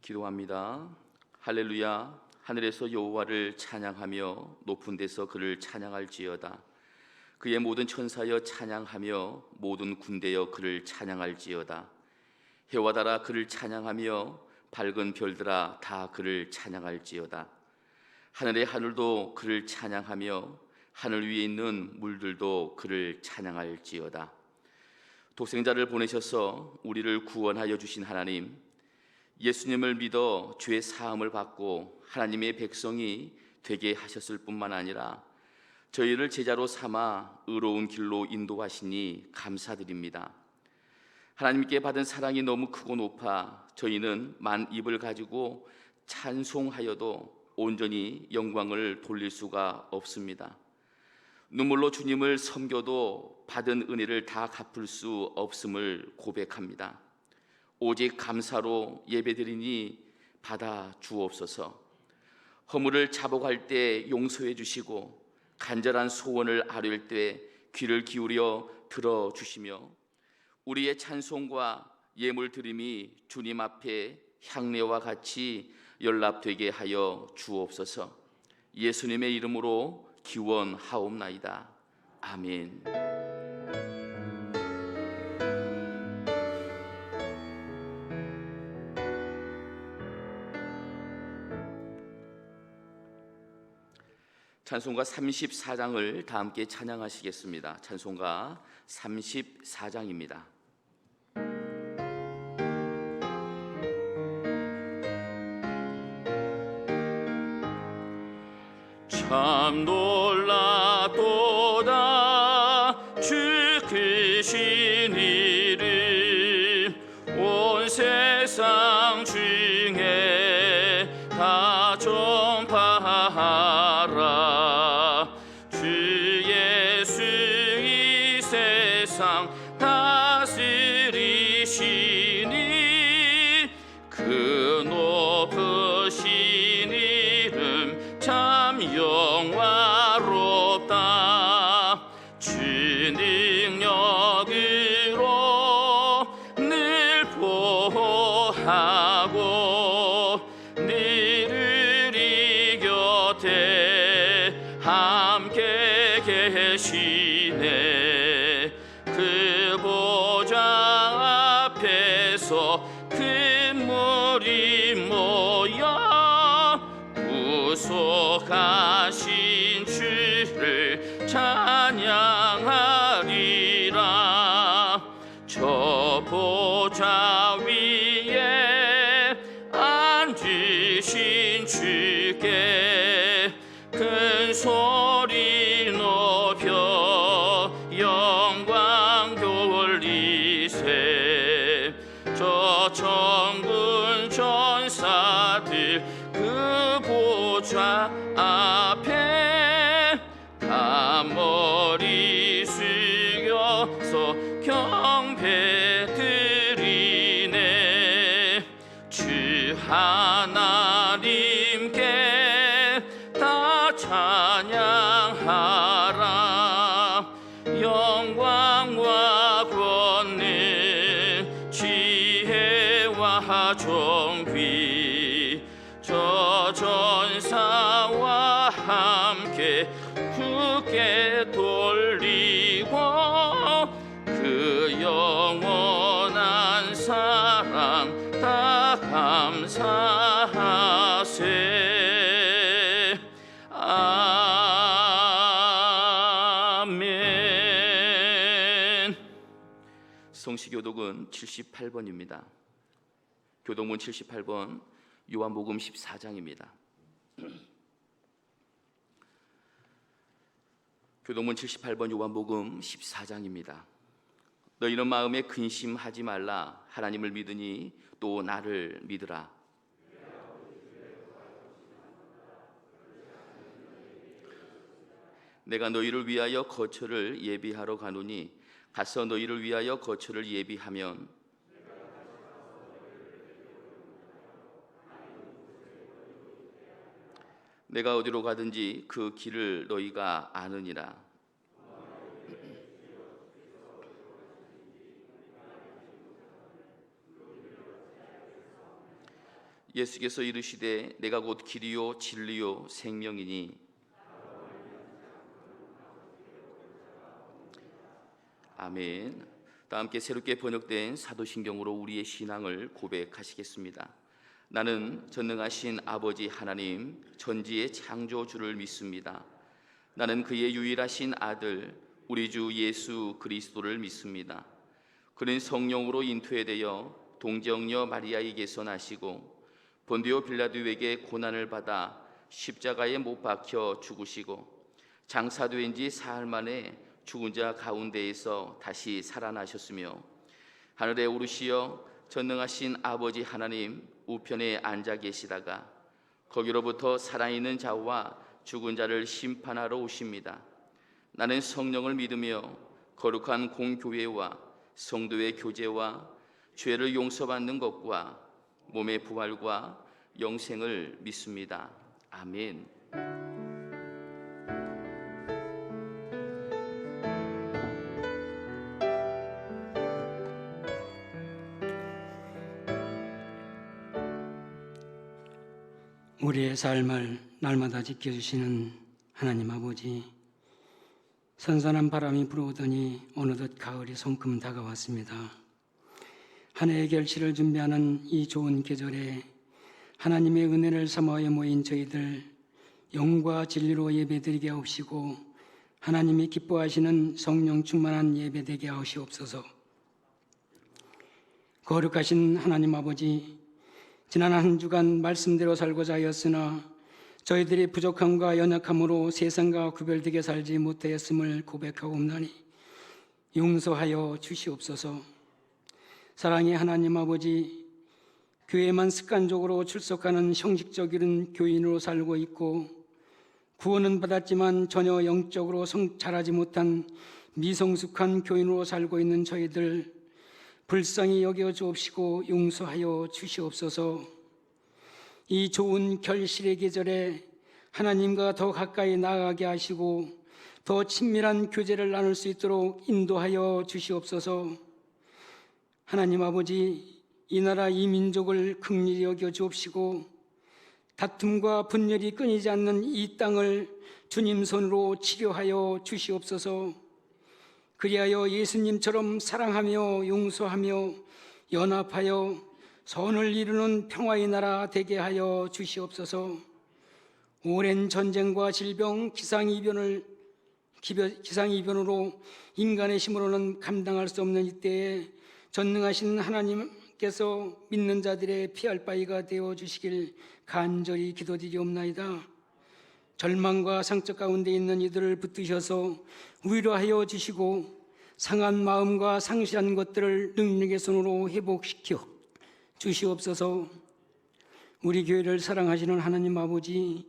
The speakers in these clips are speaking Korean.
기도합니다. 할렐루야. 하늘에서 여호와를 찬양하며 높은 데서 그를 찬양할지어다. 그의 모든 천사여 찬양하며 모든 군대여 그를 찬양할지어다. 해와 달아 그를 찬양하며 밝은 별들아 다 그를 찬양할지어다. 하늘의 하늘도 그를 찬양하며 하늘 위에 있는 물들도 그를 찬양할지어다. 독생자를 보내셔서 우리를 구원하여 주신 하나님, 예수님을 믿어 죄 사함을 받고 하나님의 백성이 되게 하셨을 뿐만 아니라 저희를 제자로 삼아 의로운 길로 인도하시니 감사드립니다. 하나님께 받은 사랑이 너무 크고 높아 저희는 만 입을 가지고 찬송하여도 온전히 영광을 돌릴 수가 없습니다. 눈물로 주님을 섬겨도 받은 은혜를 다 갚을 수 없음을 고백합니다. 오직 감사로 예배드리니 받아 주옵소서. 허물을 자복할 때 용서해 주시고 간절한 소원을 아뢰일 때 귀를 기울여 들어주시며 우리의 찬송과 예물 드림이 주님 앞에 향례와 같이 연락되게 하여 주옵소서. 예수님의 이름으로 기원하옵나이다. 아멘. 찬송가 34장을 다 함께 찬양하시겠습니다. 찬송가 34장입니다. 참 놀랍도다 주 크신 이름 온 세상 중에 다 전파하라. 주 예수 이 세상 다스리시니 그 높으신 이름 참 영화롭다. 주 능력으로 늘 보호하고 늘 우리 곁에 함께 계시네. 그 보좌 앞에서 큰 물이 모여 구속하신 주를 찬양하리라. 저 보좌 위에 앉으신 주께 큰 소리 높여 영광 돌리세. 저 천군 천사들 그 보좌 앞에 다 머리 숙여서 경배 드리네. 주 하나님께 다 찬양하라. 영광과 권능 지혜와 존귀 저 전사와 함께 굳게 돌리고 그 영원한 사랑 다 감사하세. 아멘. 성시교독은 78번입니다. 교독문 78번 요한복음 14장입니다. 교독문 78번 요한복음 14장입니다. 너희는 마음에 근심하지 말라. 하나님을 믿으니 또 나를 믿으라. 내가 너희를 위하여 거처를 예비하러 가노니 가서 너희를 위하여 거처를 예비하면 내가 어디로 가든지 그 길을 너희가 아느니라. 예수께서 이르시되 내가 곧 길이요 진리요 생명이니 아멘. 다 함께 새롭게 번역된 사도신경으로 우리의 신앙을 고백하시겠습니다. 나는 전능하신 아버지 하나님 전지의 창조주를 믿습니다. 나는 그의 유일하신 아들 우리 주 예수 그리스도를 믿습니다. 그는 성령으로 잉태되어 동정녀 마리아에게서 나시고 본디오 빌라도에게 고난을 받아 십자가에 못 박혀 죽으시고 장사된 지 사흘 만에 죽은 자 가운데에서 다시 살아나셨으며 하늘에 오르시어 전능하신 아버지 하나님 우편에 앉아 계시다가 거기로부터 살아있는 자와 죽은 자를 심판하러 오십니다. 나는 성령을 믿으며 거룩한 공교회와 성도의 교제와 죄를 용서받는 것과 몸의 부활과 영생을 믿습니다. 아멘. 우리의 삶을 날마다 지켜주시는 하나님 아버지, 선선한 바람이 불어오더니 어느덧 가을이 성큼 다가왔습니다. 한 해의 결실을 준비하는 이 좋은 계절에 하나님의 은혜를 삼아에 모인 저희들 영과 진리로 예배드리게 하옵시고 하나님이 기뻐하시는 성령 충만한 예배되게 하시옵소서. 거룩하신 하나님 아버지, 지난 한 주간 말씀대로 살고자 하였으나 저희들이 부족함과 연약함으로 세상과 구별되게 살지 못하였음을 고백하옵나니 용서하여 주시옵소서. 사랑의 하나님 아버지, 교회만 습관적으로 출석하는 형식적인 교인으로 살고 있고 구원은 받았지만 전혀 영적으로 자라지 못한 미성숙한 교인으로 살고 있는 저희들 불쌍히 여겨 주옵시고 용서하여 주시옵소서. 이 좋은 결실의 계절에 하나님과 더 가까이 나아가게 하시고 더 친밀한 교제를 나눌 수 있도록 인도하여 주시옵소서. 하나님 아버지, 이 나라 이 민족을 긍휼히 여겨 주옵시고 다툼과 분열이 끊이지 않는 이 땅을 주님 손으로 치료하여 주시옵소서. 그리하여 예수님처럼 사랑하며 용서하며 연합하여 선을 이루는 평화의 나라 되게 하여 주시옵소서. 오랜 전쟁과 질병, 기상이변으로 인간의 힘으로는 감당할 수 없는 이때에 전능하신 하나님께서 믿는 자들의 피할 바위가 되어 주시길 간절히 기도드리옵나이다. 절망과 상처 가운데 있는 이들을 붙드셔서 위로하여 주시고 상한 마음과 상실한 것들을 능력의 손으로 회복시켜 주시옵소서. 우리 교회를 사랑하시는 하나님 아버지,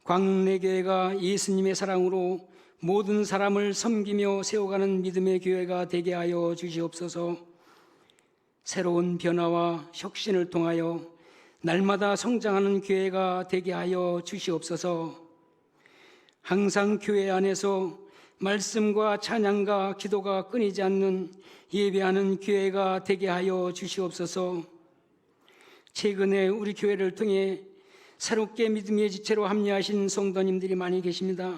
광내교회가 예수님의 사랑으로 모든 사람을 섬기며 세워가는 믿음의 교회가 되게 하여 주시옵소서. 새로운 변화와 혁신을 통하여 날마다 성장하는 교회가 되게 하여 주시옵소서. 항상 교회 안에서 말씀과 찬양과 기도가 끊이지 않는 예배하는 교회가 되게 하여 주시옵소서. 최근에 우리 교회를 통해 새롭게 믿음의 지체로 합류하신 성도님들이 많이 계십니다.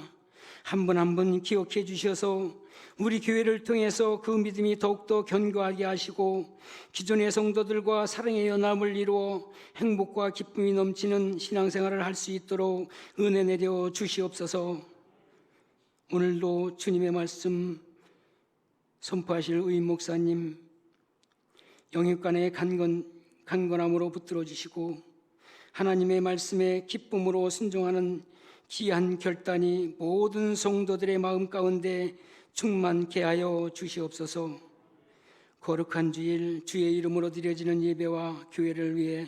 한 분 한 분 기억해 주셔서 우리 교회를 통해서 그 믿음이 더욱더 견고하게 하시고 기존의 성도들과 사랑의 연합을 이루어 행복과 기쁨이 넘치는 신앙생활을 할 수 있도록 은혜 내려 주시옵소서. 오늘도 주님의 말씀 선포하실 의인 목사님 영육간의 강건함으로 붙들어 주시고 하나님의 말씀에 기쁨으로 순종하는 귀한 결단이 모든 성도들의 마음 가운데 충만케 하여 주시옵소서. 거룩한 주일 주의 이름으로 드려지는 예배와 교회를 위해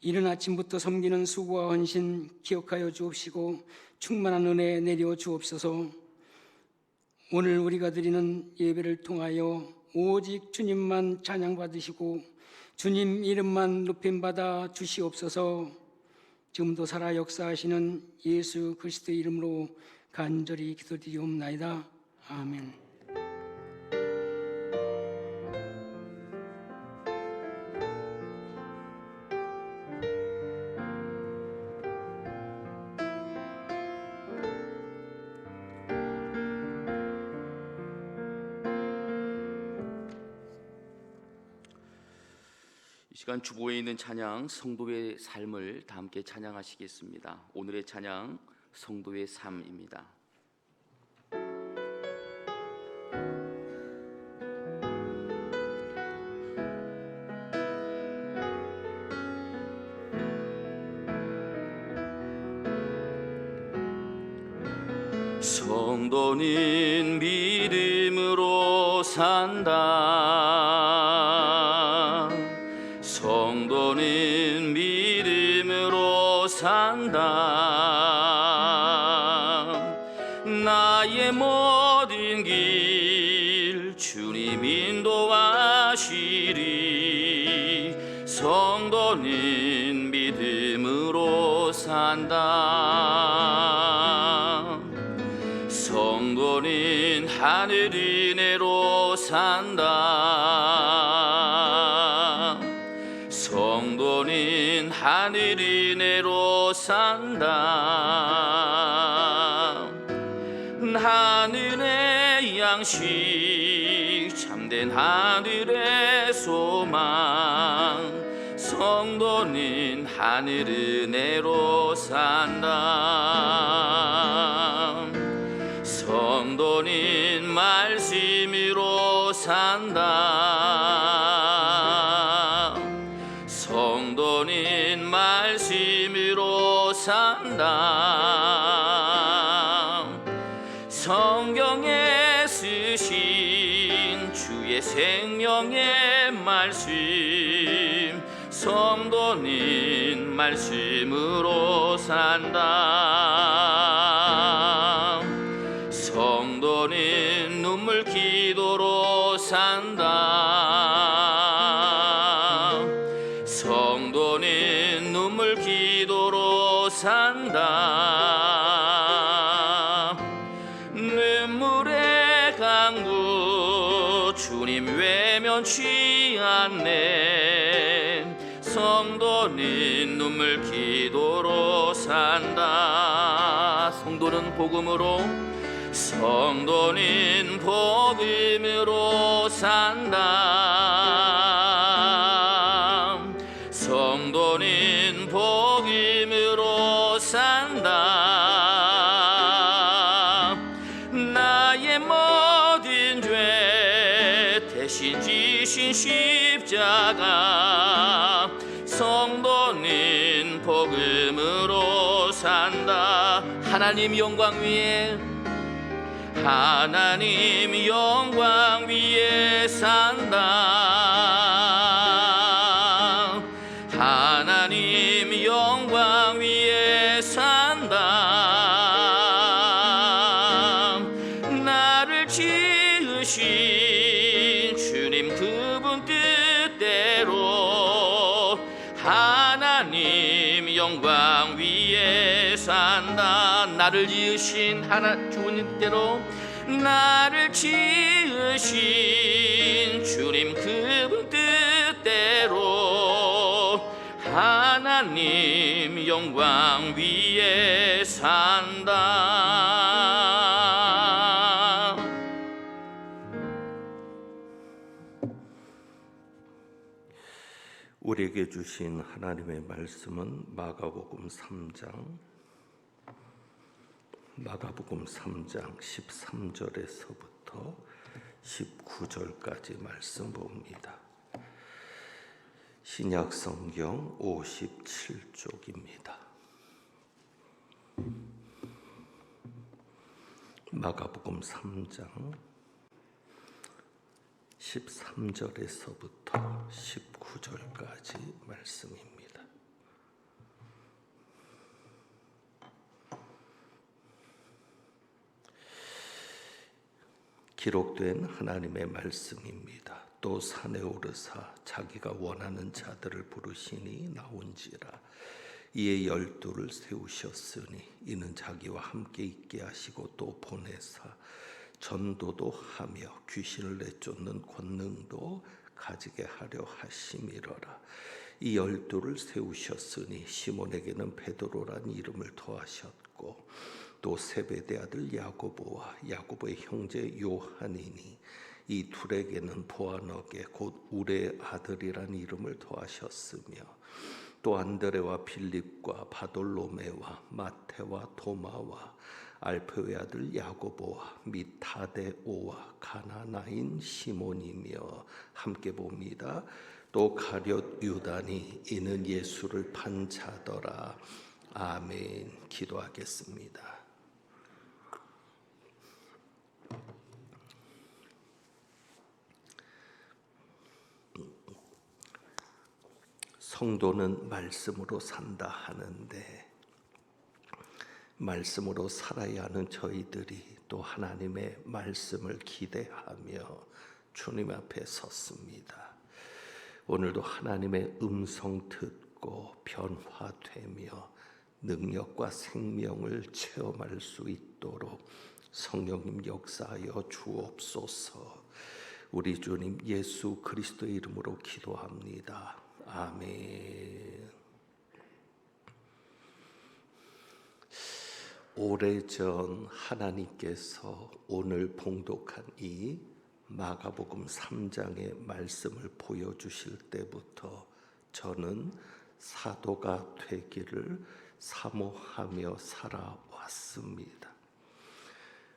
이른 아침부터 섬기는 수고와 헌신 기억하여 주옵시고 충만한 은혜 내려 주옵소서. 오늘 우리가 드리는 예배를 통하여 오직 주님만 찬양받으시고 주님 이름만 높임받아 주시옵소서. 지금도 살아 역사하시는 예수 그리스도의 이름으로 간절히 기도드리옵나이다. 아멘. 이 시간 주보에 있는 찬양 성도의 삶을 다 함께 찬양하시겠습니다. 오늘의 찬양 성도의 삶입니다. 성도는 믿음으로 산다. 성도는 믿음으로 산다. 나의 모든 길 주님 인도하시리. 성도는 믿음으로 산다. 성도는 하늘 은혜로 산다. 성도는 하늘 은혜로 산다. 하늘의 양식 참된 하늘의 소망. 성도는 하늘 은혜로 산다. 성도는 말씀으로 산다. 성도는 말씀으로 산다. 성경에 쓰신 주의 생명의 말씀. 성도는 말씀으로 산다. 성도는 눈물 기도로 산다. 성도는 눈물 기도로 산다. 눈물의 강구 주님 외면치 않네. 성도는 눈물 기도로 산다. 성도는 복음으로. 성도는 복음으로 산다. 성도는 복음으로 산다. 나의 모든 죄 대신 지신 십자가. 성도는 복음으로 산다. 하나님 영광 위에. 하나님 영광 위에 산다. 하나님 영광 위에 산다. 나를 지으신 주님 그분 뜻대로. 하나님 영광 위에 산다. 나를 지으신 주님 뜻대로. 나를 지으신 주님 그분 뜻대로. 하나님 영광 위에 산다. 우리에게 주신 하나님의 말씀은 마가복음 3장 13절에서부터 19절까지 말씀 봅니다. 신약 성경 57쪽입니다. 마가복음 3장 13절에서부터 19절까지 말씀입니다. 기록된 하나님의 말씀입니다. 또 산에 오르사 자기가 원하는 자들을 부르시니 나온지라. 이에 12를 세우셨으니 이는 자기와 함께 있게 하시고 또 보내사 전도도 하며 귀신을 내쫓는 권능도 가지게 하려 하심이러라. 이 12를 세우셨으니 시몬에게는 베드로란 이름을 더하셨고 또 세베대 아들 야고보와 야고보의 형제 요한이니 이 둘에게는 보아너게 곧 우레의 아들이란 이름을 더하셨으며 또 안드레와 빌립과 바돌로메와 마테와 도마와 알페의 아들 야고보와 및 타데오와 가나나인 시몬이며 함께 봅니다. 또 가룟 유다니 이는 예수를 판 자더라. 아멘. 기도하겠습니다. 성도는 말씀으로 산다 하는데 말씀으로 살아야 하는 저희들이 또 하나님의 말씀을 기대하며 주님 앞에 섰습니다. 오늘도 하나님의 음성 듣고 변화되며 능력과 생명을 체험할 수 있도록 성령님 역사하여 주옵소서. 우리 주님 예수 그리스도의 이름으로 기도합니다. 아멘. 오래전 하나님께서 오늘 봉독한 이 마가복음 3장의 말씀을 보여주실 때부터 저는 사도가 되기를 사모하며 살아왔습니다.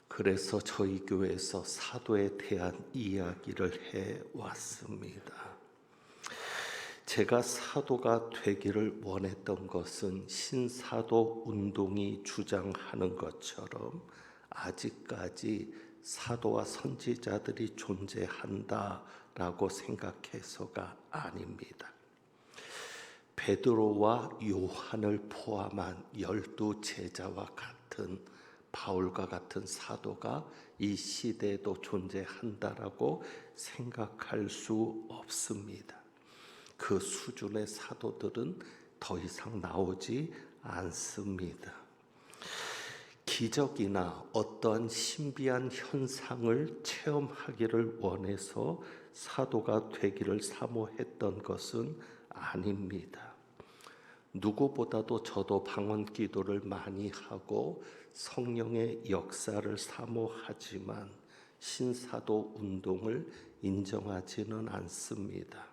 그래서 저희 교회에서 사도에 대한 이야기를 해왔습니다. 제가 사도가 되기를 원했던 것은 신사도 운동이 주장하는 것처럼 아직까지 사도와 선지자들이 존재한다라고 생각해서가 아닙니다. 베드로와 요한을 포함한 12 제자와 같은 바울과 같은 사도가 이 시대에도 존재한다라고 생각할 수 없습니다. 그 수준의 사도들은 더 이상 나오지 않습니다. 기적이나 어떠한 신비한 현상을 체험하기를 원해서 사도가 되기를 사모했던 것은 아닙니다. 누구보다도 저도 방언 기도를 많이 하고 성령의 역사를 사모하지만 신사도 운동을 인정하지는 않습니다.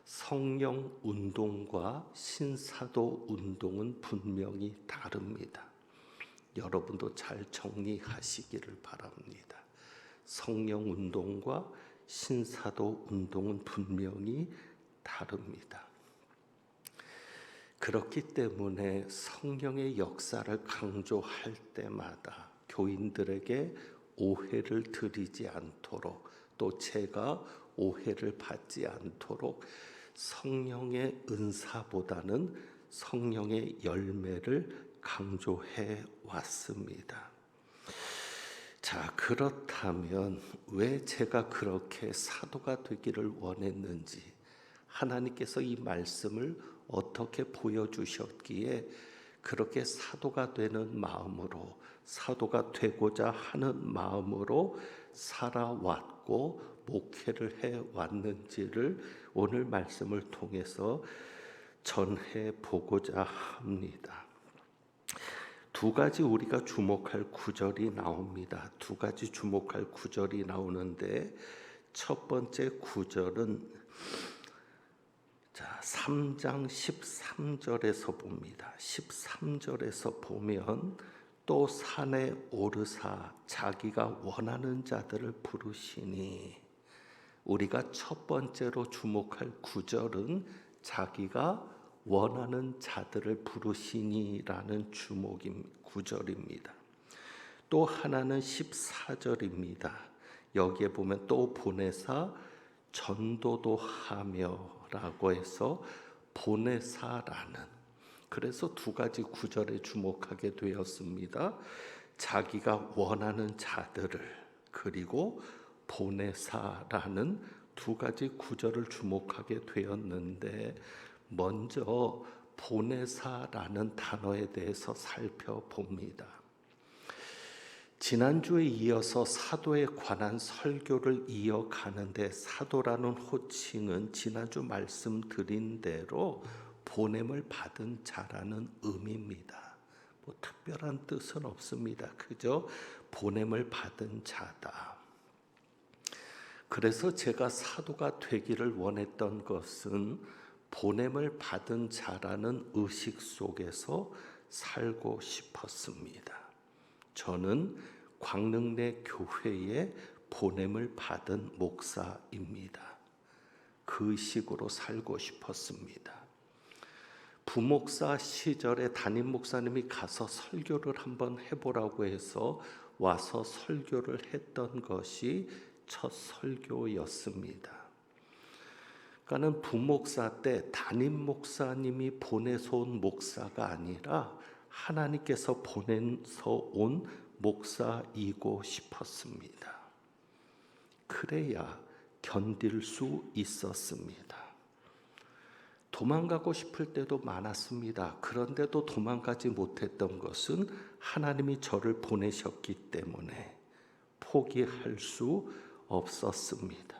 성령 운동과 신사도 운동은 분명히 다릅니다. 여러분도 잘 정리하시기를 바랍니다. 성령 운동과 신사도 운동은 분명히 다릅니다. 그렇기 때문에 성령의 역사를 강조할 때마다 교인들에게 오해를 드리지 않도록 또 제가 오해를 받지 않도록 성령의 은사보다는 성령의 열매를 강조해 왔습니다. 자, 그렇다면 왜 제가 그렇게 사도가 되기를 원했는지, 하나님께서 이 말씀을 어떻게 보여주셨기에 그렇게 사도가 되는 마음으로, 사도가 되고자 하는 마음으로 살아왔고 목회를 해왔는지를 오늘 말씀을 통해서 전해 보고자 합니다. 두 가지 우리가 주목할 구절이 나옵니다. 두 가지 주목할 구절이 나오는데 첫 번째 구절은 3장 13절에서 봅니다. 13절에서 보면 또 산에 오르사 자기가 원하는 자들을 부르시니, 우리가 첫 번째로 주목할 구절은 자기가 원하는 자들을 부르시니라는 구절입니다. 또 하나는 14절입니다. 여기에 보면 또 보내사 전도도 하며라고 해서 보내사라는, 그래서 두 가지 구절에 주목하게 되었습니다. 자기가 원하는 자들을 그리고 보내사라는 두 가지 구절을 주목하게 되었는데, 먼저 보내사라는 단어에 대해서 살펴봅니다. 지난주에 이어서 사도에 관한 설교를 이어가는데 사도라는 호칭은 지난주 말씀드린 대로 보냄을 받은 자라는 의미입니다. 뭐 특별한 뜻은 없습니다. 그저 보냄을 받은 자다. 그래서 제가 사도가 되기를 원했던 것은 보냄을 받은 자라는 의식 속에서 살고 싶었습니다. 저는 광릉내 교회에 보냄을 받은 목사입니다. 그 의식으로 살고 싶었습니다. 부목사 시절에 담임 목사님이 가서 설교를 한번 해보라고 해서 와서 설교를 했던 것이 첫 설교였습니다. 그러니까는 부목사 때 담임 목사님이 보내서 온 목사가 아니라 하나님께서 보내서 온 목사이고 싶었습니다. 그래야 견딜 수 있었습니다. 도망가고 싶을 때도 많았습니다. 그런데도 도망가지 못했던 것은 하나님이 저를 보내셨기 때문에 포기할 수 없었습니다.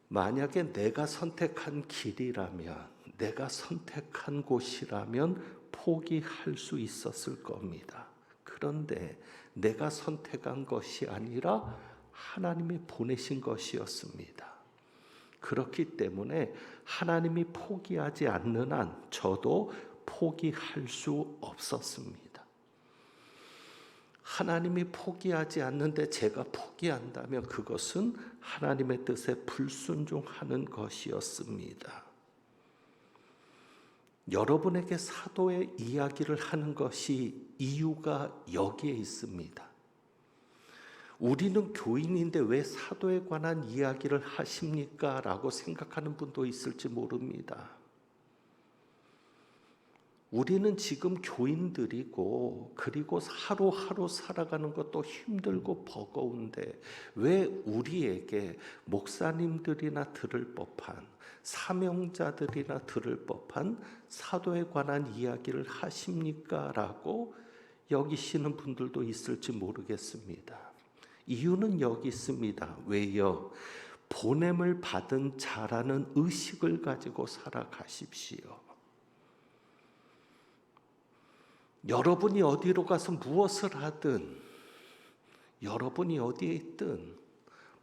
만약에 내가 선택한 길이라면, 내가 선택한 곳이라면 포기할 수 있었을 겁니다. 그런데 내가 선택한 것이 아니라 하나님이 보내신 것이었습니다. 그렇기 때문에 하나님이 포기하지 않는 한 저도 포기할 수 없었습니다. 하나님이 포기하지 않는데 제가 포기한다면 그것은 하나님의 뜻에 불순종하는 것이었습니다. 여러분에게 사도의 이야기를 하는 것이 이유가 여기에 있습니다. 우리는 교인인데 왜 사도에 관한 이야기를 하십니까? 라고 생각하는 분도 있을지 모릅니다. 우리는 지금 교인들이고 그리고 하루하루 살아가는 것도 힘들고 버거운데 왜 우리에게 목사님들이나 들을 법한 사명자들이나 들을 법한 사도에 관한 이야기를 하십니까? 라고 여기시는 분들도 있을지 모르겠습니다. 이유는 여기 있습니다. 왜요? 보냄을 받은 자라는 의식을 가지고 살아가십시오. 여러분이 어디로 가서 무엇을 하든, 여러분이 어디에 있든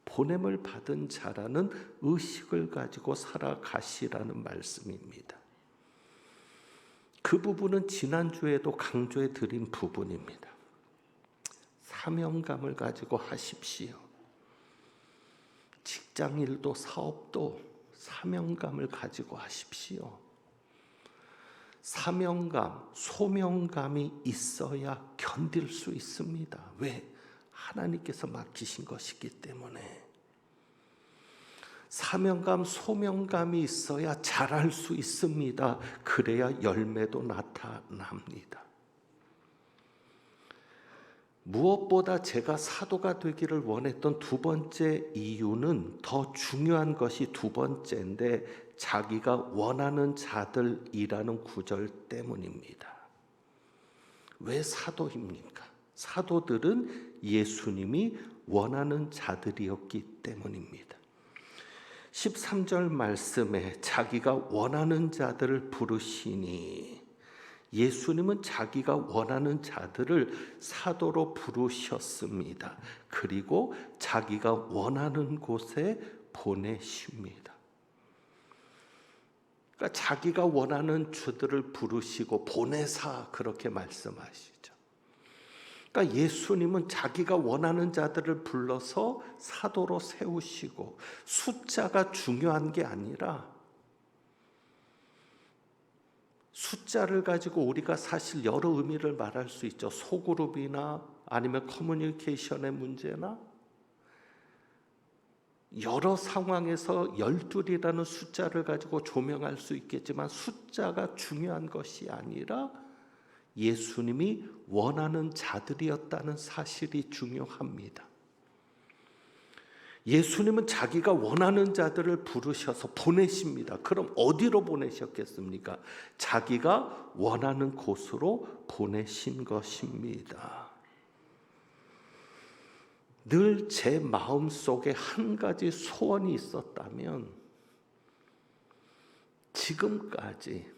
보냄을 받은 자라는 의식을 가지고 살아가시라는 말씀입니다. 그 부분은 지난주에도 강조해 드린 부분입니다. 사명감을 가지고 하십시오. 직장일도 사업도 사명감을 가지고 하십시오. 사명감, 소명감이 있어야 견딜 수 있습니다. 왜? 하나님께서 맡기신 것이기 때문에. 사명감, 소명감이 있어야 잘할 수 있습니다. 그래야 열매도 나타납니다. 무엇보다 제가 사도가 되기를 원했던 두 번째 이유는 더 중요한 것이 두 번째인데 자기가 원하는 자들이라는 구절 때문입니다. 왜 사도입니까? 사도들은 예수님이 원하는 자들이었기 때문입니다. 13절 말씀에 자기가 원하는 자들을 부르시니 예수님은 자기가 원하는 자들을 사도로 부르셨습니다. 그리고 자기가 원하는 곳에 보내십니다. 그러니까 자기가 원하는 주들을 부르시고 보내사 그렇게 말씀하시죠. 그러니까 예수님은 자기가 원하는 자들을 불러서 사도로 세우시고 숫자가 중요한 게 아니라 숫자를 가지고 우리가 사실 여러 의미를 말할 수 있죠. 소그룹이나 아니면 커뮤니케이션의 문제나 여러 상황에서 12이라는 숫자를 가지고 조명할 수 있겠지만 숫자가 중요한 것이 아니라 예수님이 원하는 자들이었다는 사실이 중요합니다. 예수님은 자기가 원하는 자들을 부르셔서 보내십니다. 그럼 어디로 보내셨겠습니까? 자기가 원하는 곳으로 보내신 것입니다. 늘 제 마음속에 한 가지 소원이 있었다면 지금까지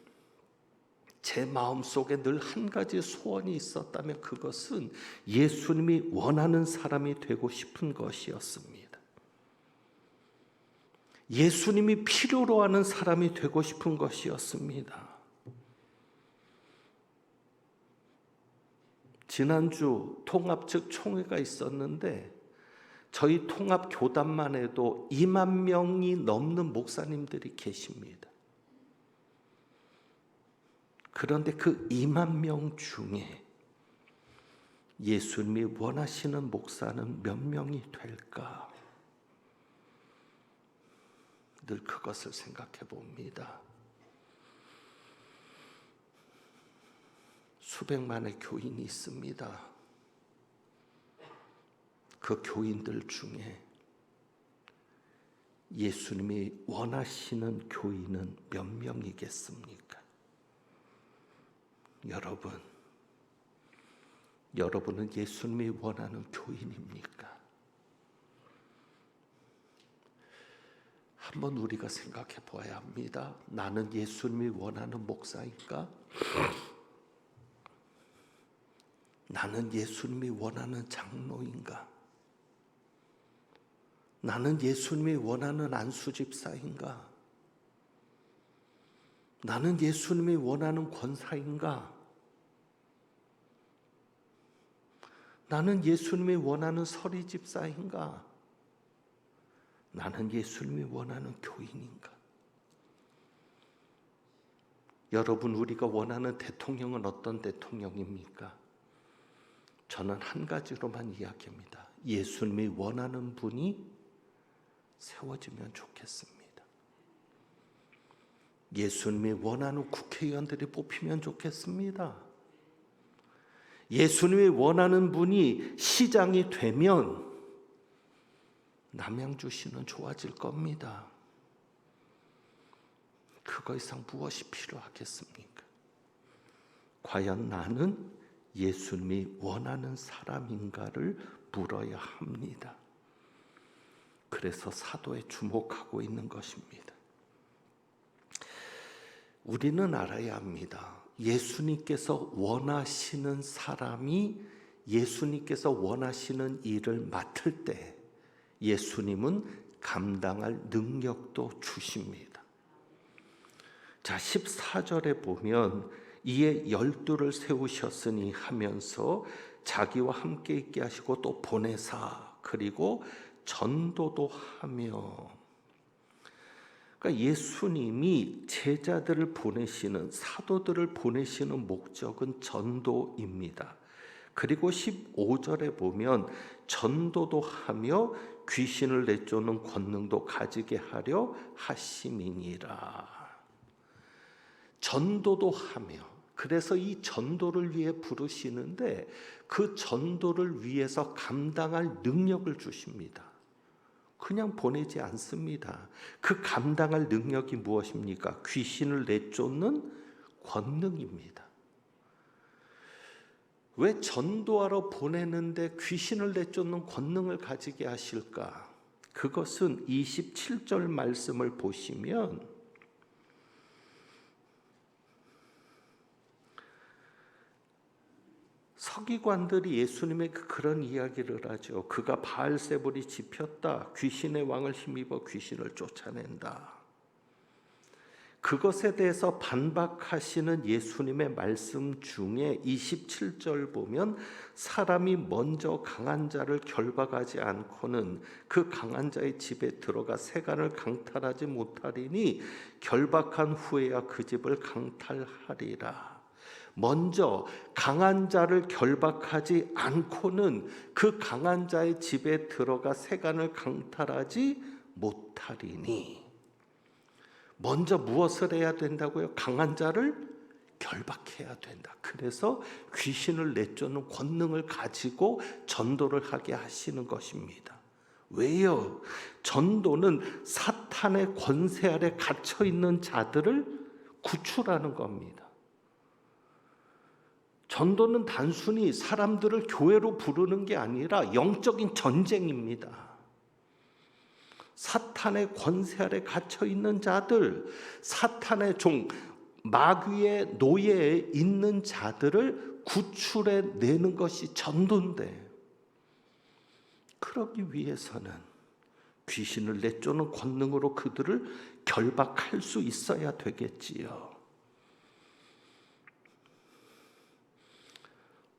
제 마음속에 늘 한 가지 소원이 있었다면 그것은 예수님이 원하는 사람이 되고 싶은 것이었습니다. 예수님이 필요로 하는 사람이 되고 싶은 것이었습니다. 지난주 통합 측 총회가 있었는데 저희 통합 교단만 해도 2만 명이 넘는 목사님들이 계십니다. 그런데 그 2만 명 중에 예수님이 원하시는 목사는 몇 명이 될까? 늘 그것을 생각해 봅니다. 수백만의 교인이 있습니다. 그 교인들 중에 예수님이 원하시는 교인은 몇 명이겠습니까? 여러분은 예수님이 원하는 교인입니까? 한번 우리가 생각해 보아야 합니다. 나는 예수님이 원하는 목사인가? 나는 예수님이 원하는 장로인가? 나는 예수님이 원하는 안수집사인가? 나는 예수님이 원하는 권사인가? 나는 예수님이 원하는 서리집사인가? 나는 예수님이 원하는 교인인가? 여러분, 우리가 원하는 대통령은 어떤 대통령입니까? 저는 한 가지로만 이야기합니다. 예수님이 원하는 분이 세워지면 좋겠습니다. 예수님이 원하는 국회의원들이 뽑히면 좋겠습니다. 예수님이 원하는 분이 시장이 되면 남양주시는 좋아질 겁니다. 그거 이상 무엇이 필요하겠습니까? 과연 나는 예수님이 원하는 사람인가를 물어야 합니다. 그래서 사도에 주목하고 있는 것입니다. 우리는 알아야 합니다. 예수님께서 원하시는 사람이 예수님께서 원하시는 일을 맡을 때 예수님은 감당할 능력도 주십니다. 자, 14절에 보면 이에 12를 세우셨으니 하면서 자기와 함께 있게 하시고 또 보내사 그리고 전도도 하며, 그러니까 예수님이 제자들을 보내시는, 사도들을 보내시는 목적은 전도입니다. 그리고 15절에 보면 전도도 하며 귀신을 내쫓는 권능도 가지게 하려 하심이니라. 전도도 하며, 그래서 이 전도를 위해 부르시는데 그 전도를 위해서 감당할 능력을 주십니다. 그냥 보내지 않습니다. 그 감당할 능력이 무엇입니까? 귀신을 내쫓는 권능입니다. 왜 전도하러 보내는데 귀신을 내쫓는 권능을 가지게 하실까? 그것은 27절 말씀을 보시면 서기관들이 예수님에게 그런 이야기를 하죠. 그가 바알세불이 짚혔다. 귀신의 왕을 힘입어 귀신을 쫓아낸다. 그것에 대해서 반박하시는 예수님의 말씀 중에 27절 보면 사람이 먼저 강한 자를 결박하지 않고는 그 강한 자의 집에 들어가 세간을 강탈하지 못하리니 결박한 후에야 그 집을 강탈하리라. 먼저 강한 자를 결박하지 않고는 그 강한 자의 집에 들어가 세간을 강탈하지 못하리니, 먼저 무엇을 해야 된다고요? 강한 자를 결박해야 된다. 그래서 귀신을 내쫓는 권능을 가지고 전도를 하게 하시는 것입니다. 왜요? 전도는 사탄의 권세 아래 갇혀 있는 자들을 구출하는 겁니다. 전도는 단순히 사람들을 교회로 부르는 게 아니라 영적인 전쟁입니다. 사탄의 권세 아래 갇혀 있는 자들, 사탄의 종, 마귀의 노예에 있는 자들을 구출해 내는 것이 전도인데, 그러기 위해서는 귀신을 내쫓는 권능으로 그들을 결박할 수 있어야 되겠지요.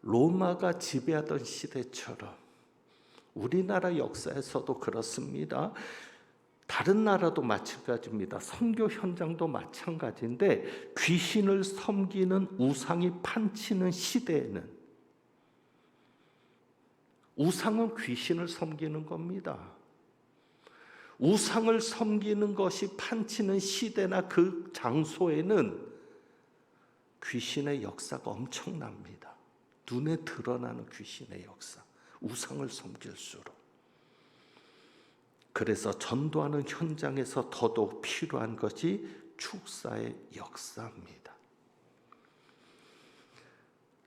로마가 지배하던 시대처럼 우리나라 역사에서도 그렇습니다. 다른 나라도 마찬가지입니다. 선교 현장도 마찬가지인데 귀신을 섬기는 우상이 판치는 시대에는 우상은 귀신을 섬기는 겁니다. 우상을 섬기는 것이 판치는 시대나 그 장소에는 귀신의 역사가 엄청납니다. 눈에 드러나는 귀신의 역사, 우상을 섬길수록. 그래서 전도하는 현장에서 더더욱 필요한 것이 축사의 역사입니다.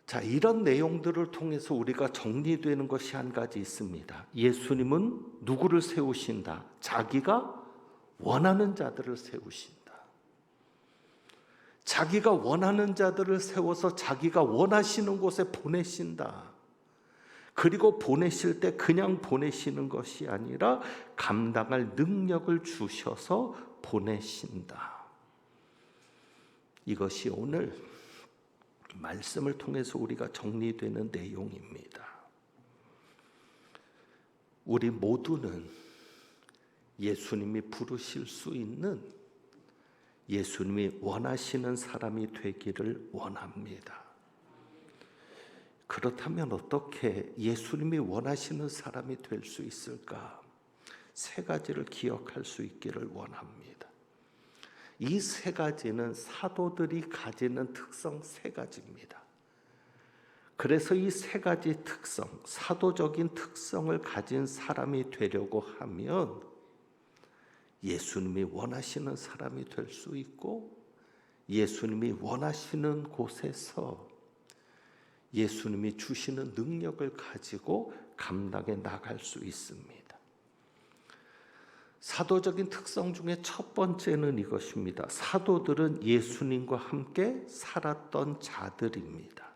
자, 이런 내용들을 통해서 우리가 정리되는 것이 한 가지 있습니다. 예수님은 누구를 세우신다? 자기가 원하는 자들을 세우신다. 자기가 원하는 자들을 세워서 자기가 원하시는 곳에 보내신다. 그리고 보내실 때 그냥 보내시는 것이 아니라 감당할 능력을 주셔서 보내신다. 이것이 오늘 말씀을 통해서 우리가 정리되는 내용입니다. 우리 모두는 예수님이 부르실 수 있는 예수님이 원하시는 사람이 되기를 원합니다. 그렇다면 어떻게 예수님이 원하시는 사람이 될 수 있을까? 세 가지를 기억할 수 있기를 원합니다. 이 세 가지는 사도들이 가지는 특성 세 가지입니다. 그래서 이 세 가지 특성, 사도적인 특성을 가진 사람이 되려고 하면 예수님이 원하시는 사람이 될 수 있고 예수님이 원하시는 곳에서 예수님이 주시는 능력을 가지고 감당해 나갈 수 있습니다. 사도적인 특성 중에 첫 번째는 이것입니다. 사도들은 예수님과 함께 살았던 자들입니다.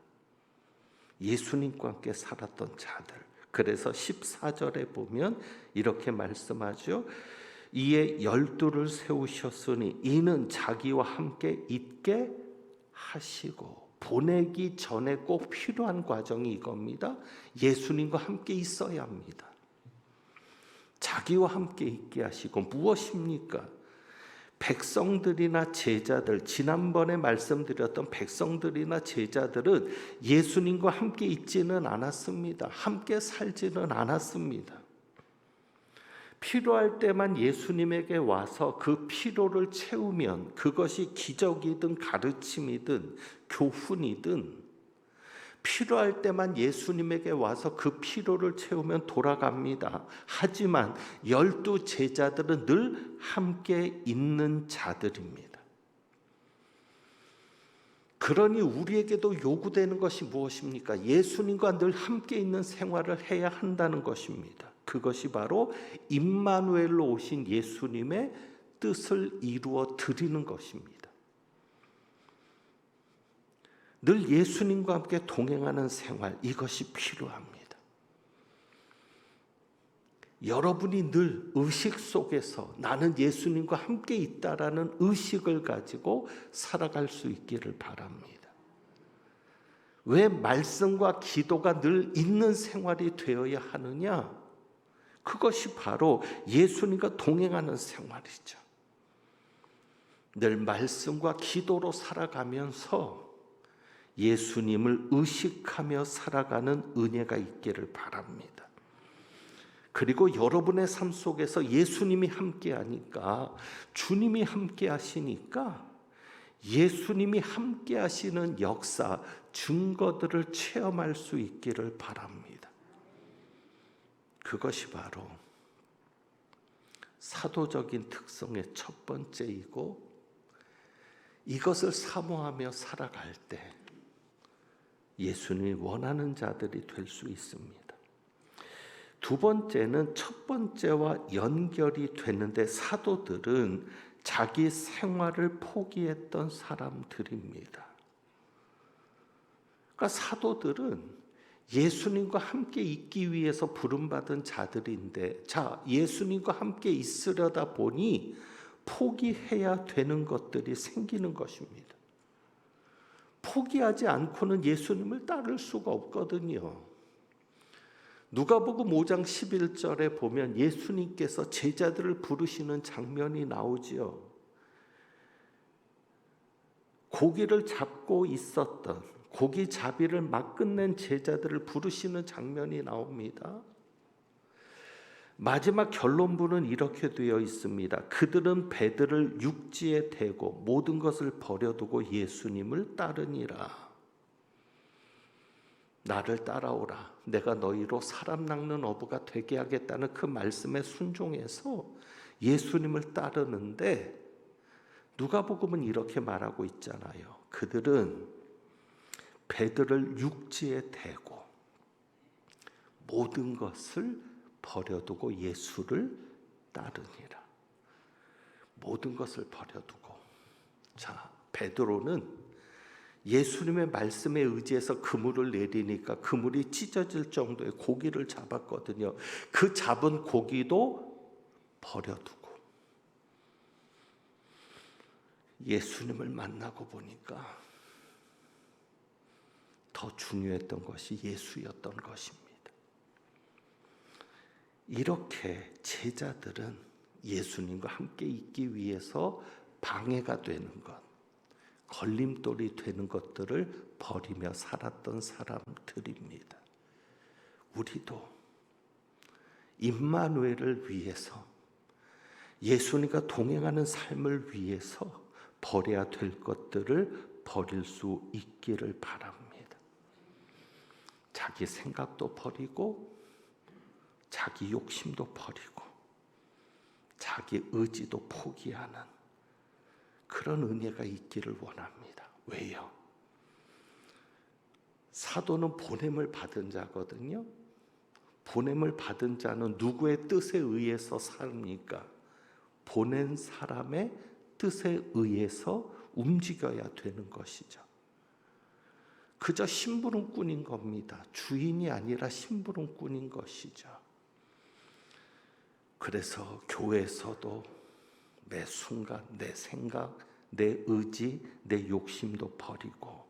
예수님과 함께 살았던 자들. 그래서 14절에 보면 이렇게 말씀하죠. 이에 12를 세우셨으니 이는 자기와 함께 있게 하시고, 보내기 전에 꼭 필요한 과정이 이겁니다. 예수님과 함께 있어야 합니다. 자기와 함께 있게 하시고, 무엇입니까? 백성들이나 제자들, 지난번에 말씀드렸던 백성들이나 제자들은 예수님과 함께 있지는 않았습니다. 함께 살지는 않았습니다. 필요할 때만 예수님에게 와서 그 필요를 채우면 그것이 기적이든 가르침이든 교훈이든 필요할 때만 예수님에게 와서 그 필요를 채우면 돌아갑니다. 하지만 12 제자들은 늘 함께 있는 자들입니다. 그러니 우리에게도 요구되는 것이 무엇입니까? 예수님과 늘 함께 있는 생활을 해야 한다는 것입니다. 그것이 바로 임마누엘로 오신 예수님의 뜻을 이루어 드리는 것입니다. 늘 예수님과 함께 동행하는 생활, 이것이 필요합니다. 여러분이 늘 의식 속에서 나는 예수님과 함께 있다라는 의식을 가지고 살아갈 수 있기를 바랍니다. 왜 말씀과 기도가 늘 있는 생활이 되어야 하느냐? 그것이 바로 예수님과 동행하는 생활이죠. 늘 말씀과 기도로 살아가면서 예수님을 의식하며 살아가는 은혜가 있기를 바랍니다. 그리고 여러분의 삶 속에서 예수님이 함께 하니까, 주님이 함께 하시니까 예수님이 함께 하시는 역사, 증거들을 체험할 수 있기를 바랍니다. 그것이 바로 사도적인 특성의 첫 번째이고, 이것을 사모하며 살아갈 때 예수님이 원하는 자들이 될 수 있습니다. 두 번째는 첫 번째와 연결이 되는데, 사도들은 자기 생활을 포기했던 사람들입니다. 그러니까 사도들은 예수님과 함께 있기 위해서 부름받은 자들인데, 자, 예수님과 함께 있으려다 보니 포기해야 되는 것들이 생기는 것입니다. 포기하지 않고는 예수님을 따를 수가 없거든요. 누가복음 5장 11절에 보면 예수님께서 제자들을 부르시는 장면이 나오지요. 고기를 잡고 있었던, 고기 잡이를 막 끝낸 제자들을 부르시는 장면이 나옵니다. 마지막 결론부는 이렇게 되어 있습니다. 그들은 배들을 육지에 대고 모든 것을 버려두고 예수님을 따르니라. 나를 따라오라. 내가 너희로 사람 낚는 어부가 되게 하겠다는 그 말씀에 순종해서 예수님을 따르는데, 누가복음은 이렇게 말하고 있잖아요. 그들은 배들을 육지에 대고 모든 것을 버려두고 예수를 따르니라. 모든 것을 버려두고. 자, 베드로는 예수님의 말씀에 의지해서 그물을 내리니까 그물이 찢어질 정도의 고기를 잡았거든요. 그 잡은 고기도 버려두고 예수님을 만나고 보니까 더 중요했던 것이 예수였던 것입니다. 이렇게 제자들은 예수님과 함께 있기 위해서 방해가 되는 것, 걸림돌이 되는 것들을 버리며 살았던 사람들입니다. 우리도 임마누엘을 위해서, 예수님과 동행하는 삶을 위해서 버려야 될 것들을 버릴 수 있기를 바랍니다. 자기 생각도 버리고, 자기 욕심도 버리고, 자기 의지도 포기하는 그런 은혜가 있기를 원합니다. 왜요? 사도는 보냄을 받은 자거든요. 보냄을 받은 자는 누구의 뜻에 의해서 삽니까? 보낸 사람의 뜻에 의해서 움직여야 되는 것이죠. 그저 심부름꾼인 겁니다. 주인이 아니라 심부름꾼인 것이죠. 그래서 교회에서도 내 순간, 내 생각, 내 의지, 내 욕심도 버리고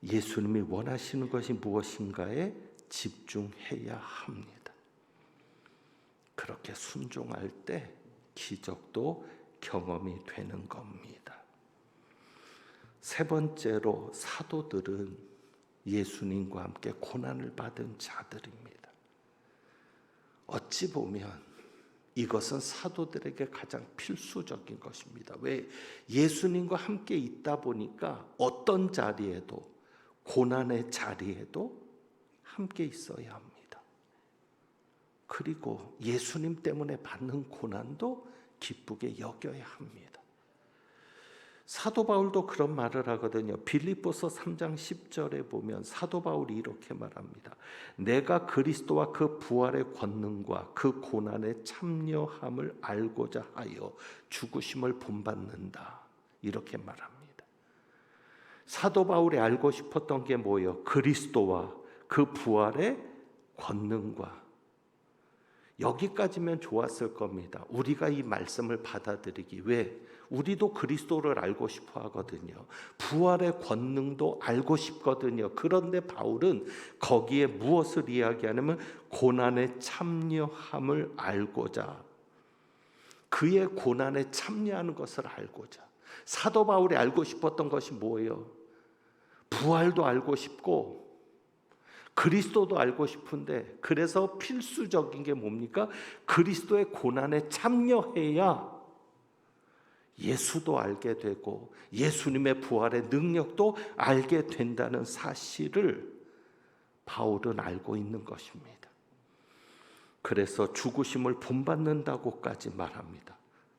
예수님이 원하시는 것이 무엇인가에 집중해야 합니다. 그렇게 순종할 때 기적도 경험이 되는 겁니다. 세 번째로, 사도들은 예수님과 함께 고난을 받은 자들입니다. 어찌 보면 이것은 사도들에게 가장 필수적인 것입니다. 왜? 예수님과 함께 있다 보니까 어떤 자리에도, 고난의 자리에도 함께 있어야 합니다. 그리고 예수님 때문에 받는 고난도 기쁘게 여겨야 합니다. 사도 바울도 그런 말을 하거든요. 빌립보서 3장 10절에 보면 사도 바울이 이렇게 말합니다. 내가 그리스도와 그 부활의 권능과 그 고난에 참여함을 알고자 하여 죽으심을 본받는다. 이렇게 말합니다. 사도 바울이 알고 싶었던 게 뭐예요? 그리스도와 그 부활의 권능과. 여기까지면 좋았을 겁니다. 우리가 이 말씀을 받아들이기 위해 우리도 그리스도를 알고 싶어 하거든요. 부활의 권능도 알고 싶거든요. 그런데 바울은 거기에 무엇을 이야기하냐면 고난에 참여함을 알고자, 그의 고난에 참여하는 것을 알고자. 사도 바울이 알고 싶었던 것이 뭐예요? 부활도 알고 싶고 그리스도도 알고 싶은데, 그래서 필수적인 게 뭡니까? 그리스도의 고난에 참여해야 예수도 알게 되고 예수님의 부활의 능력도 알게 된다는 사실을 바울은 알고 있는 것입니다. 그래서 죽으심을 본받는다고까지 말합니다.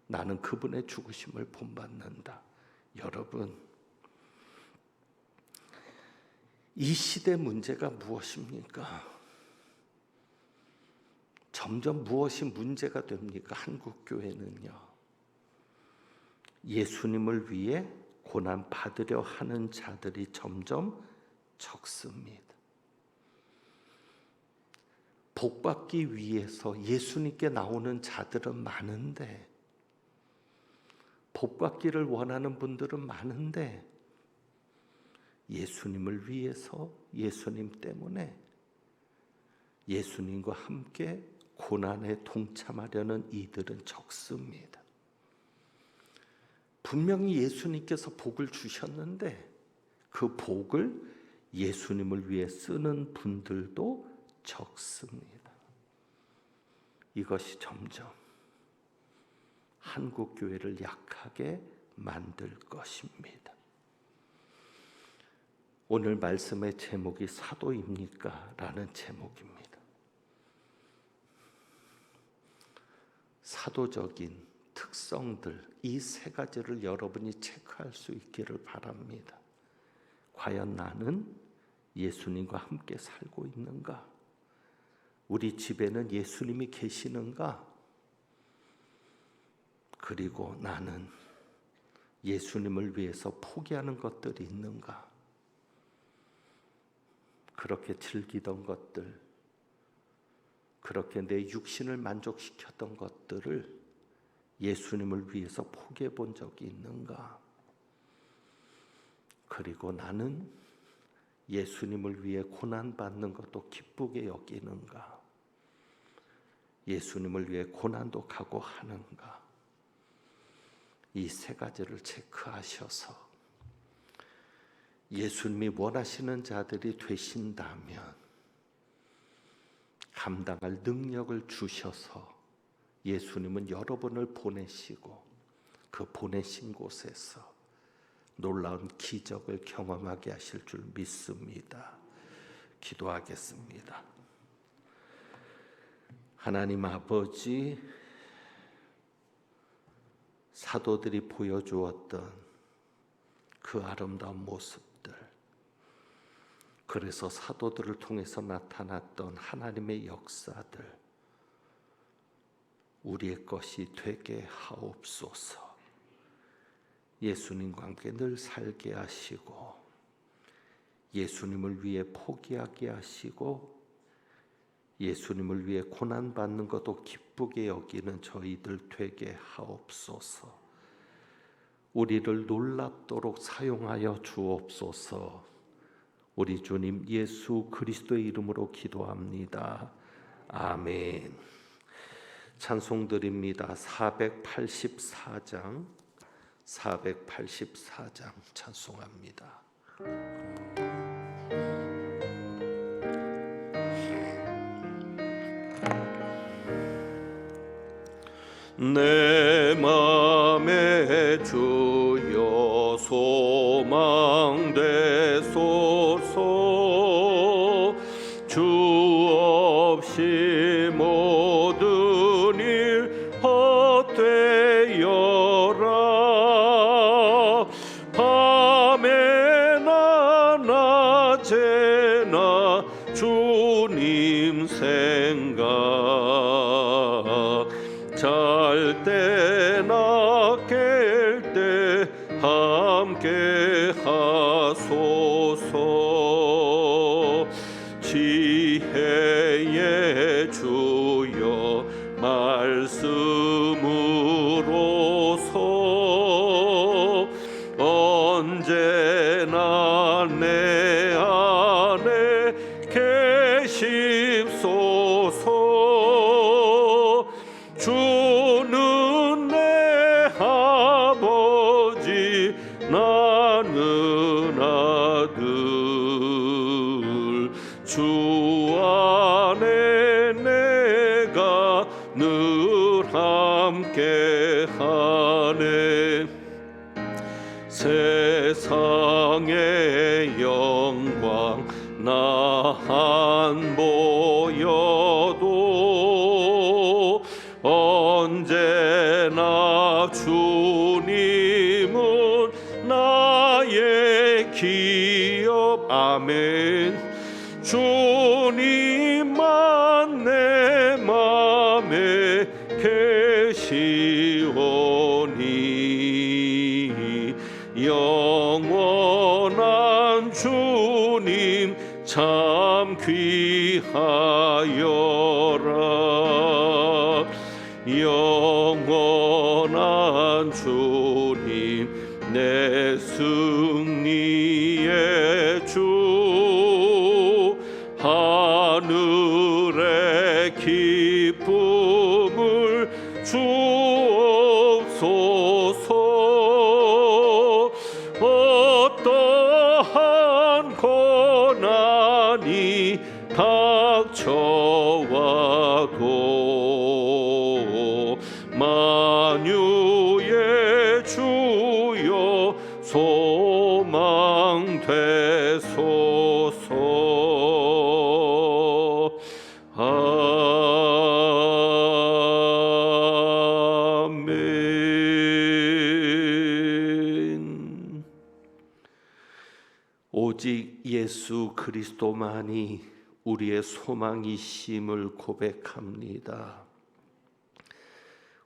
나는 그분의 죽으심을 본받는다. 여러분, 이 시대 문제가 무엇입니까? 점점 무엇이 문제가 됩니까? 한국 교회는요. 예수님을 위해 고난 받으려 하는 자들이 점점 적습니다. 복받기 위해서 예수님께 나오는 자들은 많은데, 복받기를 원하는 분들은 많은데, 예수님을 위해서, 예수님 때문에 예수님과 함께 고난에 동참하려는 이들은 적습니다. 분명히 예수님께서 복을 주셨는데 그 복을 예수님을 위해 쓰는 분들도 적습니다. 이것이 점점 한국 교회를 약하게 만들 것입니다. 오늘 말씀의 제목이 사도입니까? 라는 제목입니다. 사도적인 특성들, 이 세 가지를 여러분이 체크할 수 있기를 바랍니다. 과연 나는 예수님과 함께 살고 있는가? 우리 집에는 예수님이 계시는가? 그리고 나는 예수님을 위해서 포기하는 것들이 있는가? 그렇게 즐기던 것들, 그렇게 내 육신을 만족시켰던 것들을 예수님을 위해서 포기해 본 적이 있는가? 그리고 나는 예수님을 위해 고난받는 것도 기쁘게 여기는가? 예수님을 위해 고난도 각오하는가? 이 세 가지를 체크하셔서 예수님이 원하시는 자들이 되신다면 감당할 능력을 주셔서 예수님은 여러분을 보내시고 그 보내신 곳에서 놀라운 기적을 경험하게 하실 줄 믿습니다. 기도하겠습니다. 하나님 아버지, 사도들이 보여주었던 그 아름다운 모습들, 그래서 사도들을 통해서 나타났던 하나님의 역사들, 우리의 것이 되게 하옵소서. 예수님과 함께 늘 살게 하시고 예수님을 위해 포기하게 하시고 예수님을 위해 고난받는 것도 기쁘게 여기는 저희들 되게 하옵소서. 우리를 놀랍도록 사용하여 주옵소서. 우리 주님 예수 그리스도의 이름으로 기도합니다. 아멘. 찬송 드립니다. 484장 찬송합니다. 내 맘에 주여 소망 되소서. 주 없이 모든 일 헛되어라. 밤에나 낮에나 주님 생각, 잘 때나 깰 때 함께 하소서. 지혜의 주여 말씀으로서 언제나 내 안에 계십소서. 주는 내 아버지 나는 아들. 주 안에 내가 늘 함께 하네. 세상의 영광 나 안 보여도 언제나 주님은 나의 기업. 아멘. 주님만 내 맘에 계시오니 영원한 주님 참 귀하여라. 영원한 주님 내 승리의 주, 하늘의 기쁨을 주옵소서. 어떠한 고난이 닥쳐와도 만유의 주여 소망되소서. 아멘. 오직 예수 그리스도만이 우리의 소망이심을 고백합니다.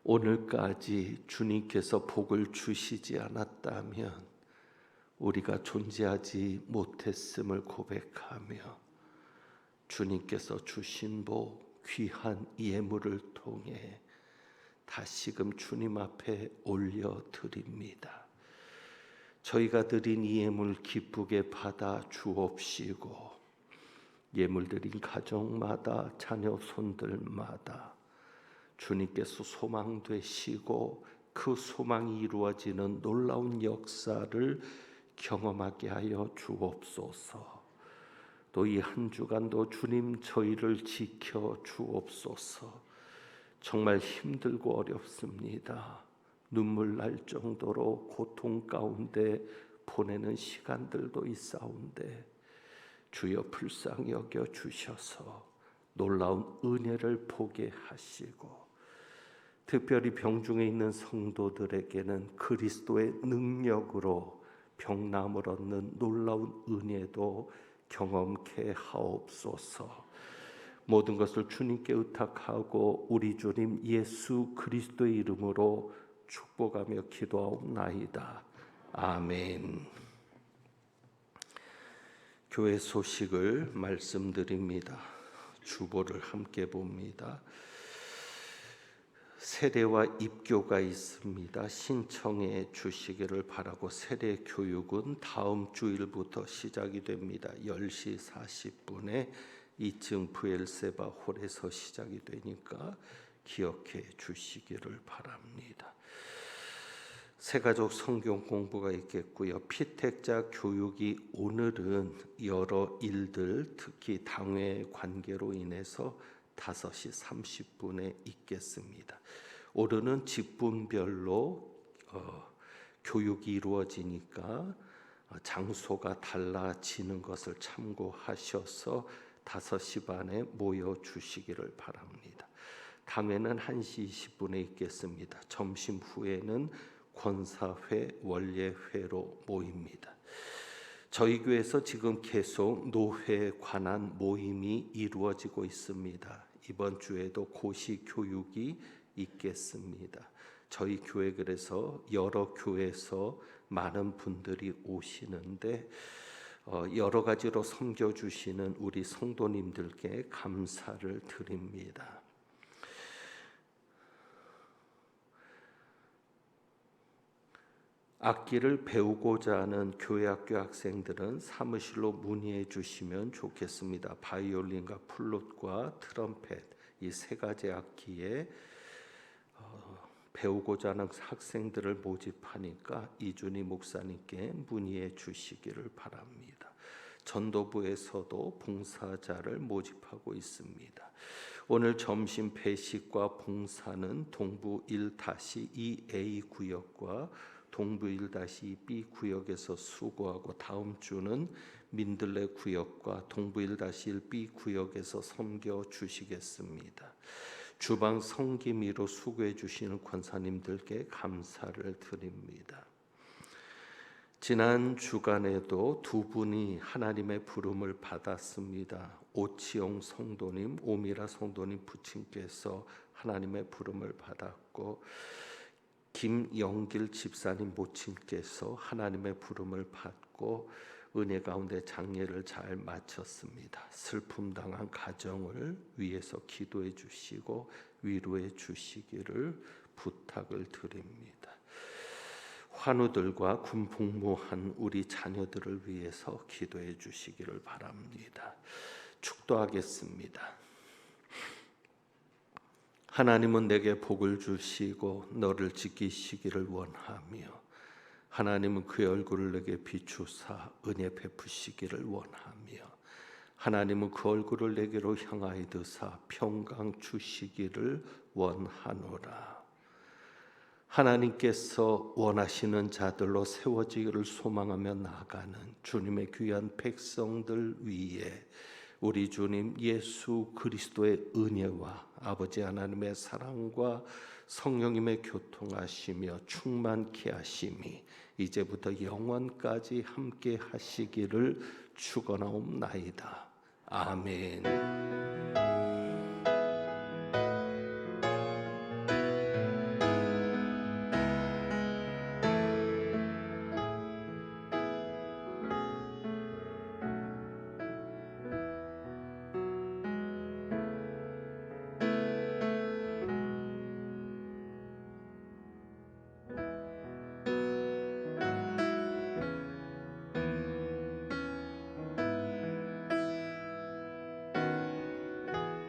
오늘까지 주님께서 복을 주시지 않았다면 우리가 존재하지 못했음을 고백하며 주님께서 주신 복, 귀한 예물을 통해 다시금 주님 앞에 올려드립니다. 저희가 드린 이 예물 기쁘게 받아 주옵시고, 예물 드린 가정마다 자녀 손들마다 주님께서 소망 되시고 그 소망이 이루어지는 놀라운 역사를 경험하게 하여 주옵소서. 또 이 한 주간도 주님 저희를 지켜 주옵소서. 정말 힘들고 어렵습니다. 눈물 날 정도로 고통 가운데 보내는 시간들도 있사온데 주여 불쌍히 여겨 주셔서 놀라운 은혜를 보게 하시고, 특별히 병중에 있는 성도들에게는 그리스도의 능력으로 병남을 얻는 놀라운 은혜도 경험케 하옵소서. 모든 것을 주님께 의탁하고 우리 주님 예수 그리스도의 이름으로 축복하며 기도하옵나이다. 아멘. 교회 소식을 말씀드립니다. 주보를 함께 봅니다. 세례와 입교가 있습니다. 신청해 주시기를 바라고, 세례 교육은 다음 주일부터 시작이 됩니다. 10시 40분에 2층 부엘세바 홀에서 시작이 되니까 기억해 주시기를 바랍니다. 새가족 성경 공부가 있겠고요. 피택자 교육이 오늘은 여러 일들, 특히 당회 관계로 인해서 5시 30분에 있겠습니다. 오늘은 직분별로 교육이 이루어지니까 장소가 달라지는 것을 참고하셔서 5시 반에 모여주시기를 바랍니다. 당회는 1시 20분에 있겠습니다. 점심 후에는 권사회, 원례회로 모입니다. 저희 교회에서 지금 계속 노회에 관한 모임이 이루어지고 있습니다. 이번 주에도 고시 교육이 있겠습니다. 저희 교회 그래서 여러 교회에서 많은 분들이 오시는데 여러 가지로 섬겨주시는 우리 성도님들께 감사를 드립니다. 악기를 배우고자 하는 교회학교 학생들은 사무실로 문의해 주시면 좋겠습니다. 바이올린과 플룻과 트럼펫, 이 세 가지 악기에 배우고자 하는 학생들을 모집하니까 이준희 목사님께 문의해 주시기를 바랍니다. 전도부에서도 봉사자를 모집하고 있습니다. 오늘 점심 배식과 봉사는 동부 1-2A 구역과 동부 1-2B 구역에서 수고하고, 다음 주는 민들레 구역과 동부 1-1B 구역에서 섬겨 주시겠습니다. 주방 섬김이로 수고해 주시는 권사님들께 감사를 드립니다. 지난 주간에도 두 분이 하나님의 부름을 받았습니다. 오치용 성도님, 오미라 성도님 부친께서 하나님의 부름을 받았고, 김영길 집사님 모친께서 하나님의 부름을 받고, 은혜 가운데 장례를 잘 마쳤습니다. 슬픔 당한 가정을 위해서 기도해 주시고 위로해 주시기를 부탁을 드립니다. 환우들과 군 복무한 우리 자녀들을 위해서 기도해 주시기를 바랍니다. 축도하겠습니다. 하나님은 내게 복을 주시고 너를 지키시기를 원하며 하나님은 그의 얼굴을 내게 비추사 은혜 베푸시기를 원하며 하나님은 그 얼굴을 내게로 향하여 드사 평강 주시기를 원하노라. 하나님께서 원하시는 자들로 세워지기를 소망하며 나아가는 주님의 귀한 백성들 위에 우리 주님 예수 그리스도의 은혜와 아버지 하나님의 사랑과 성령님의 교통하시며 충만케 하심이 이제부터 영원까지 함께 하시기를 축원하옵나이다. 아멘.